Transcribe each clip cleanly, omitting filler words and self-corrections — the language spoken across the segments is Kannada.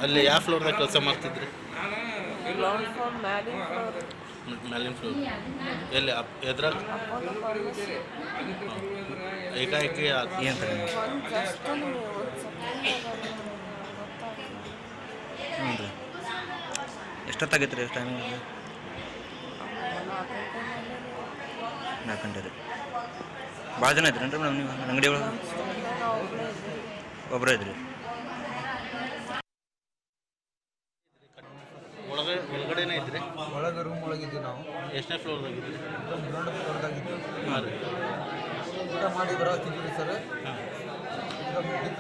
ಅಲ್ಲಿ ಯಾವ ಫ್ಲೋರ್ದಾಗ ಕೆಲಸ ಮಾಡ್ತಿದ್ರಿ? ಮ್ಯಾಲಿನ ಫ್ಲೋರ್. ಎಲ್ಲಿ ಎದ್ರಾಗ ಏಕಾಏಕಿ ಏನು ಹ್ಞೂ ರೀ ಎಷ್ಟೊತ್ತಾಗೈತೆ ರೀ ಟೈಮಿಂಗ್? 4 ಗಂಟೆ ರೀ. ಭಾಳ ಜನ ಐತ್ರಿ ಮೇಡಮ್ ನೀವು ಅಂಗಡಿ ಒಳಗೆ? ಒಬ್ಬರೇ ಐತ್ರಿ. ಒಳಗಡೆನೇ ಐತ್ರಿ? ಒಳಗೆ ರೂಮ್ ಒಳಗಿದ್ವಿ ನಾವು. ಎಷ್ಟನೇ ಫ್ಲೋರ್ದಾಗಿದ್ರಿ? ಗ್ರೌಂಡ್ ಫ್ಲೋರ್ದಾಗಿದ್ವಿ. ಹಾಂ ರೀ. ಊಟ ಮಾಡಿ ಬರೋತಿದ್ವಿ ಸರ್.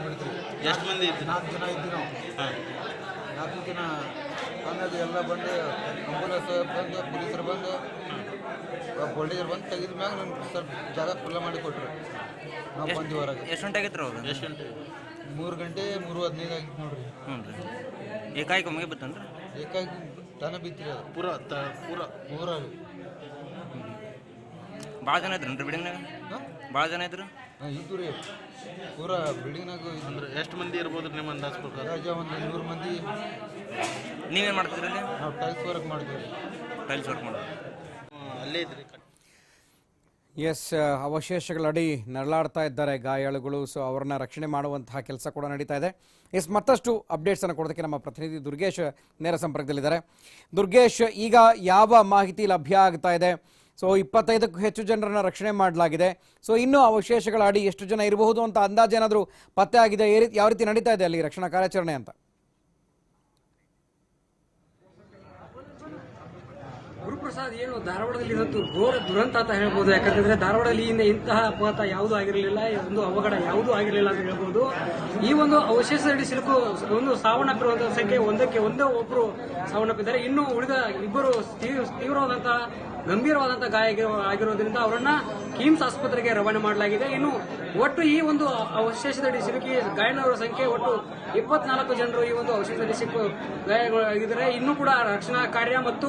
ಬಿಡ್ತೀವಿ. ಎಷ್ಟು ಮಂದಿ ಇದ್ರಿ? 4 ಜನ ಇದ್ವಿ ನಾವು. ಹಾಂ. 4 ಜನ ಆಮೇಲೆ ಎಲ್ಲ ಬಂದು ಆಂಬುಲೆನ್ಸ್ ಬಂದು ಪೊಲೀಸರು ಬಂದು ಪೊಲೀಸರು ಬಂದು ತೆಗೆದ ಮ್ಯಾಗ ನಮ್ಗೆ ಸ್ವಲ್ಪ ಜಾಗ ಖುಲ್ಲ ಮಾಡಿ ಕೊಟ್ಟರು. ನಾವು ಬಂದು ಹೊರಗೆ. ಎಷ್ಟು ಗಂಟೆ ಆಗೈತೆ ರೀ ಅವಾಗ? ಎಷ್ಟು ಗಂಟೆ? 3 ಗಂಟೆ 3:15 ಆಗಿತ್ತು ನೋಡ್ರಿ. ಹ್ಞೂ ರೀ. ಏಕಾಏಕಿ ಒಮ್ಮೆಗೆ ಬತ್ತನ್ರಿ? ಏಕಾಗಿ ತಾನೇ ಬಿತ್ತಿರಿ ಅದು ಪೂರ ರೀ. ಭಾಳ ಜನ ಇದ್ರಿ ರೀ ಬಿಲ್ಡಿಂಗ್ನಾಗ? ಭಾಳ ಜನ ಇದ್ರು? ಇದ್ದು ರೀ ಪೂರ ಬಿಲ್ಡಿಂಗ್ನಾಗ. ಅಂದ್ರೆ ಎಷ್ಟು ಮಂದಿ ಇರ್ಬೋದು ನಿಮ್ಮ ಅಂದಾಜು ಪ್ರಕಾರ? ಒಂದು 100 ಮಂದಿ. ನೀವೇನು ಮಾಡ್ತಿದ್ರಿ ಅಲ್ಲಿ? ನಾವು ಟೈಲ್ಸ್ ವರ್ಕ್ ಮಾಡಿದ್ವಿ. ಟೈಲ್ಸ್ ವರ್ಕ್ ಮಾಡೋದು ಅಲ್ಲೇ ಇದ್ರಿ? ಎಸ್, ಅವಶೇಷಗಳಡಿ ನರಳಾಡ್ತಾ ಇದ್ದಾರೆ ಗಾಯಾಳುಗಳು. ಸೊ ಅವರನ್ನ ರಕ್ಷಣೆ ಮಾಡುವಂತಹ ಕೆಲಸ ಕೂಡ ನಡೀತಾ ಇದೆ. ಎಸ್, ಮತ್ತಷ್ಟು ಅಪ್ಡೇಟ್ಸನ್ನು ಕೊಡೋದಕ್ಕೆ ನಮ್ಮ ಪ್ರತಿನಿಧಿ ದುರ್ಗೇಶ್ ನೇರ ಸಂಪರ್ಕದಲ್ಲಿದ್ದಾರೆ. ದುರ್ಗೇಶ್, ಈಗ ಯಾವ ಮಾಹಿತಿ ಲಭ್ಯ ಆಗ್ತಾ ಇದೆ? ಸೊ 25ಕ್ಕೂ ಹೆಚ್ಚು ಜನರನ್ನ ರಕ್ಷಣೆ ಮಾಡಲಾಗಿದೆ. ಸೊ ಇನ್ನೂ ಅವಶೇಷಗಳ ಅಡಿ ಎಷ್ಟು ಜನ ಇರಬಹುದು ಅಂತ ಅಂದಾಜು ಏನಾದರೂ ಪತ್ತೆ ಆಗಿದೆ? ಯಾವ ರೀತಿ ನಡೀತಾ ಇದೆ ಅಲ್ಲಿ ರಕ್ಷಣಾ ಕಾರ್ಯಾಚರಣೆ ಅಂತ? ಗುರುಪ್ರಸಾದ್, ಏನು ಧಾರವಾಡದಲ್ಲಿ ಇವತ್ತು ಘೋರ ದುರಂತ ಅಂತ ಹೇಳ್ಬೋದು. ಯಾಕಂತಂದ್ರೆ ಧಾರವಾಡದಲ್ಲಿ ಇಂತಹ ಅಪಘಾತ ಯಾವುದೂ ಆಗಿರಲಿಲ್ಲ, ಒಂದು ಅವಘಡ ಯಾವುದೂ ಆಗಿರಲಿಲ್ಲ ಅಂತ ಹೇಳ್ಬೋದು. ಈ ಒಂದು ಅವಶೇಷದಡಿ ಸಿಲುಕು ಒಂದು ಸಾವನ್ನಪ್ಪಿರುವಂತಹ ಸಂಖ್ಯೆ ಒಂದೇ ಒಬ್ಬರು ಸಾವನ್ನಪ್ಪಿದ್ದಾರೆ. ಇನ್ನು ಉಳಿದ ಇಬ್ಬರು ತೀವ್ರವಾದಂತಹ ಗಂಭೀರವಾದಂತಹ ಗಾಯ ಆಗಿರೋದ್ರಿಂದ ಅವರನ್ನ ಕಿಮ್ಸ್ ಆಸ್ಪತ್ರೆಗೆ ರವಾನೆ ಮಾಡಲಾಗಿದೆ. ಇನ್ನು ಒಟ್ಟು ಈ ಒಂದು ಅವಶೇಷದಡಿ ಸಿಲುಕಿ ಗಾಯನವರ ಸಂಖ್ಯೆ ಒಟ್ಟು 24 ಜನರು ಈ ಒಂದು ಅವಶೇಷದಲ್ಲಿ ಸಿಕ್ಕು ಗಾಯಗಳಾಗಿದ್ದಾರೆ. ಇನ್ನೂ ಕೂಡ ರಕ್ಷಣಾ ಕಾರ್ಯ ಮತ್ತು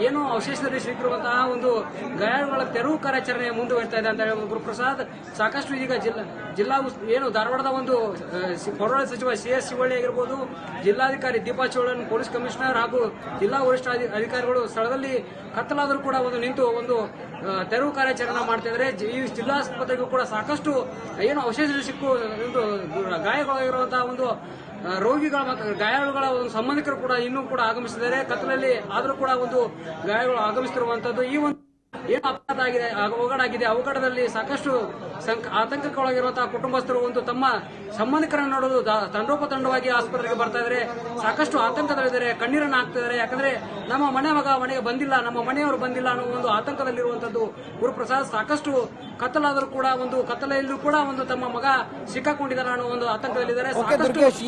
ಏನು ಅವಶೇಷದಲ್ಲಿ ಸಿಕ್ಕಿರುವಂತಹ ಒಂದು ಗಾಯಗಳ ತೆರವು ಕಾರ್ಯಾಚರಣೆ ಮುಂದುವರಿತಾ ಇದೆ ಅಂತ ಹೇಳಬಹುದು. ಗುರುಪ್ರಸಾದ್, ಸಾಕಷ್ಟು ಈಗ ಜಿಲ್ಲಾ ಏನು ಧಾರವಾಡದ ಒಂದು ಪೌರಾಡಳಿತ ಸಚಿವ CS ಶಿವಳ್ಳಿ ಆಗಿರ್ಬೋದು, ಜಿಲ್ಲಾಧಿಕಾರಿ ದೀಪಾ ಚೋಳನ್, ಪೊಲೀಸ್ ಕಮಿಷನರ್ ಹಾಗೂ ಜಿಲ್ಲಾ ವರಿಷ್ಠ ಅಧಿಕಾರಿಗಳು ಸ್ಥಳದಲ್ಲಿ ಕತ್ತಲಾದರೂ ಕೂಡ ನಿಂತು ಒಂದು ತೆರವು ಕಾರ್ಯಾಚರಣೆ ಮಾಡ್ತಿದ್ದಾರೆ. ಈ ಜಿಲ್ಲಾಸ್ಪತ್ರೆಗೂ ಕೂಡ ಸಾಕಷ್ಟು ಏನು ಅವಶೇಷದಲ್ಲಿ ಸಿಕ್ಕು ಗಾಯಗಳಾಗಿರುವಂತಹ ಒಂದು ರೋಗಿಗಳ ಮತ್ತು ಗಾಯಾಳುಗಳ ಒಂದು ಸಂಬಂಧಿಕರು ಕೂಡ ಇನ್ನೂ ಕೂಡ ಆಗಮಿಸಿದ್ದಾರೆ. ಕತ್ತಲಲ್ಲಿ ಆದರೂ ಕೂಡ ಒಂದು ಗಾಯಗಳು ಆಗಮಿಸುತ್ತಿರುವಂತದ್ದು. ಈ ಒಂದು ಏನು ಅಪಘಾತ ಆಗಿದೆ, ಅವಘಡಾಗಿದೆ, ಅವಘಡದಲ್ಲಿ ಸಾಕಷ್ಟು ಆತಂಕಕ್ಕೊಳಗಿರುವಂತಹ ಕುಟುಂಬಸ್ಥರು ಒಂದು ತಮ್ಮ ಸಂಬಂಧಿಕರನ್ನು ನೋಡಲು ತಂಡೋಪತಂಡವಾಗಿ ಆಸ್ಪತ್ರೆಗೆ ಬರ್ತಾ ಇದ್ದಾರೆ. ಸಾಕಷ್ಟು ಆತಂಕದಲ್ಲಿದ್ದಾರೆ, ಕಣ್ಣೀರನ್ನು ಹಾಕ್ತಿದ್ದಾರೆ. ಯಾಕಂದ್ರೆ ನಮ್ಮ ಮನೆಗೆ ಬಂದಿಲ್ಲ, ನಮ್ಮ ಮನೆಯವರು ಬಂದಿಲ್ಲ ಅನ್ನೋ ಒಂದು ಆತಂಕದಲ್ಲಿರುವಂತದ್ದು. ಗುರುಪ್ರಸಾದ್, ಸಾಕಷ್ಟು ಕತ್ತಲಾದರೂ ಕೂಡ ಒಂದು ಕತ್ತಲೆಯಲ್ಲೂ ಕೂಡ ಒಂದು ತಮ್ಮ ಮಗ ಸಿಕ್ಕಾಕೊಂಡಿದ್ದಾರೆ ಅನ್ನೋ ಒಂದು ಆತಂಕದಲ್ಲಿದ್ದಾರೆ. ಸಾಕಷ್ಟು